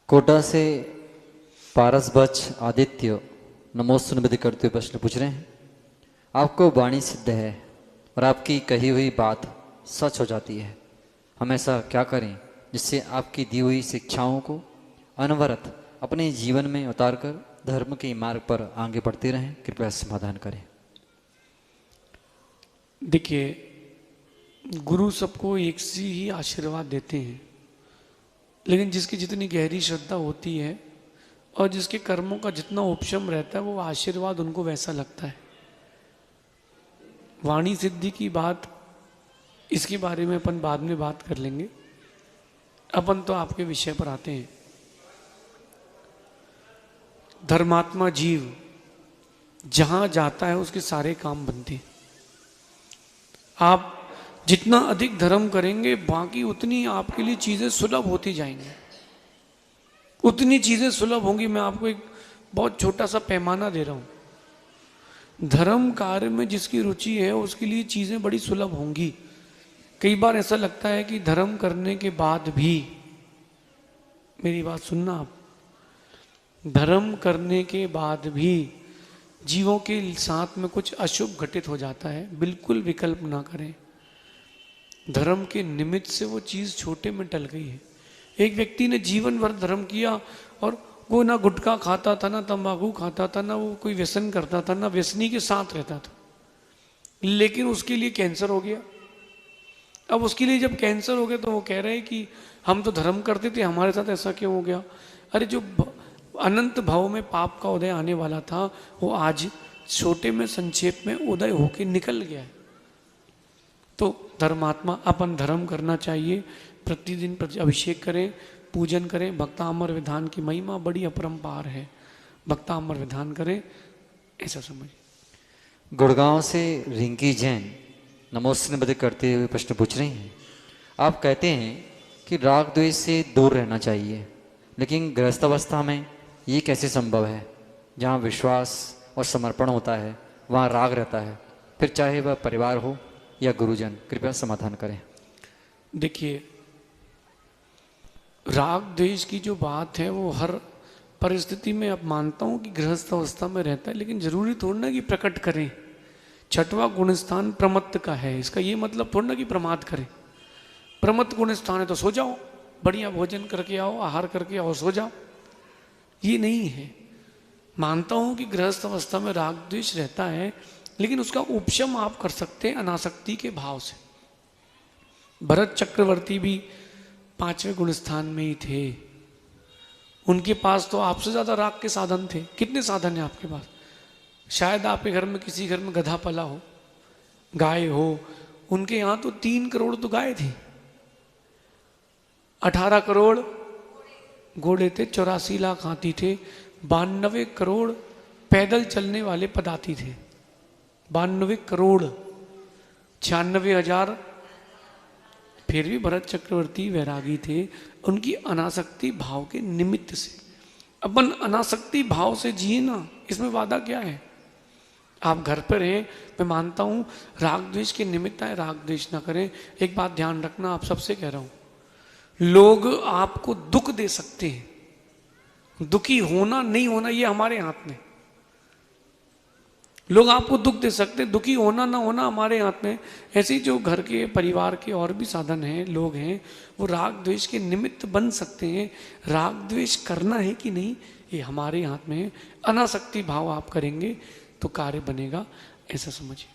कोटा से पारस बच आदित्य नमोस्तु निवेदन करते हुए प्रश्न पूछ रहे हैं। आपको वाणी सिद्ध है और आपकी कही हुई बात सच हो जाती है। हम ऐसा क्या करें जिससे आपकी दी हुई शिक्षाओं को अनवरत अपने जीवन में उतारकर धर्म के मार्ग पर आगे बढ़ते रहें? कृपया समाधान करें। देखिए, गुरु सबको एक सी ही आशीर्वाद देते हैं, लेकिन जिसकी जितनी गहरी श्रद्धा होती है और जिसके कर्मों का जितना उपशम रहता है वो आशीर्वाद उनको वैसा लगता है। वाणी सिद्धि की बात, इसके बारे में अपन बाद में बात कर लेंगे। अपन तो आपके विषय पर आते हैं। धर्मात्मा जीव जहां जाता है उसके सारे काम बनते हैं। आप जितना अधिक धर्म करेंगे बाकी उतनी आपके लिए चीजें सुलभ होती जाएंगी, उतनी चीजें सुलभ होंगी। मैं आपको एक बहुत छोटा सा पैमाना दे रहा हूं। धर्म कार्य में जिसकी रुचि है उसके लिए चीजें बड़ी सुलभ होंगी। कई बार ऐसा लगता है कि धर्म करने के बाद भी, मेरी बात सुनना आप, धर्म करने के बाद भी जीवों के साथ में कुछ अशुभ घटित हो जाता है। बिल्कुल विकल्प ना करें। धर्म के निमित्त से वो चीज छोटे में टल गई है। एक व्यक्ति ने जीवन भर धर्म किया और वो ना गुटखा खाता था, ना तंबाकू खाता था, ना वो कोई व्यसन करता था, ना व्यसनी के साथ रहता था, लेकिन उसके लिए कैंसर हो गया। अब उसके लिए जब कैंसर हो गया तो वो कह रहे हैं कि हम तो धर्म करते थे, हमारे साथ ऐसा क्यों हो गया? अरे जो अनंत भाव में पाप का उदय आने वाला था वो आज छोटे में संक्षेप में उदय होके निकल गया है। तो धर्मात्मा, अपन धर्म करना चाहिए। प्रतिदिन अभिषेक करें, पूजन करें। भक्तामर विधान की महिमा बड़ी अपरंपार है। भक्तामर विधान करें, ऐसा समझिए। गुड़गांव से रिंकी जैन नमोस्तु निवेदन करते हुए प्रश्न पूछ रही हैं। आप कहते हैं कि राग द्वेष से दूर रहना चाहिए, लेकिन गृहस्थावस्था में ये कैसे संभव है? जहाँ विश्वास और समर्पण होता है वहाँ राग रहता है, फिर चाहे वह परिवार हो या गुरुजन। कृपया समाधान करें। देखिए, राग द्वेष की जो बात है वो हर परिस्थिति में अब मानता हूं कि गृहस्थ अवस्था में रहता है, लेकिन जरूरी थोड़ा ना कि प्रकट करें। छठवां गुणस्थान प्रमत्त का है। इसका ये मतलब थोड़ा ना कि प्रमाद करें। प्रमत्त गुणस्थान है तो सो जाओ, बढ़िया भोजन करके आओ, आहार करके आओ, सो जाओ, ये नहीं है। मानता हूं कि गृहस्थ अवस्था में राग द्वेष रहता है, लेकिन उसका उपशम आप कर सकते हैं अनासक्ति के भाव से। भरत चक्रवर्ती भी 5वें गुणस्थान में ही थे। उनके पास तो आपसे ज्यादा राग के साधन थे। कितने साधन हैं आपके पास? शायद आपके घर में, किसी घर में गधा पला हो, गाय हो। उनके यहां तो 3 करोड़ तो गाय थी, 18 करोड़ घोड़े थे, 84 लाख हाथी थे, 92 करोड़ पैदल चलने वाले पदाती थे। 92 करोड़ 96,000। फिर भी भरत चक्रवर्ती वैरागी थे, उनकी अनासक्ति भाव के निमित्त से। अपन अनासक्ति भाव से जिए ना, इसमें वादा क्या है? आप घर पर हैं, मैं मानता हूं राग द्वेष के निमित्त आए, राग द्वेष ना करें। एक बात ध्यान रखना, आप सबसे कह रहा हूं, लोग आपको दुख दे सकते हैं, दुखी होना नहीं होना ये हमारे हाथ में। लोग आपको दुख दे सकते हैं, दुखी होना ना होना हमारे हाथ में। ऐसे ही जो घर के, परिवार के और भी साधन हैं, लोग हैं, वो राग द्वेष के निमित्त बन सकते हैं। राग द्वेष करना है कि नहीं ये हमारे हाथ में है। अनासक्ति भाव आप करेंगे तो कार्य बनेगा, ऐसा समझिए।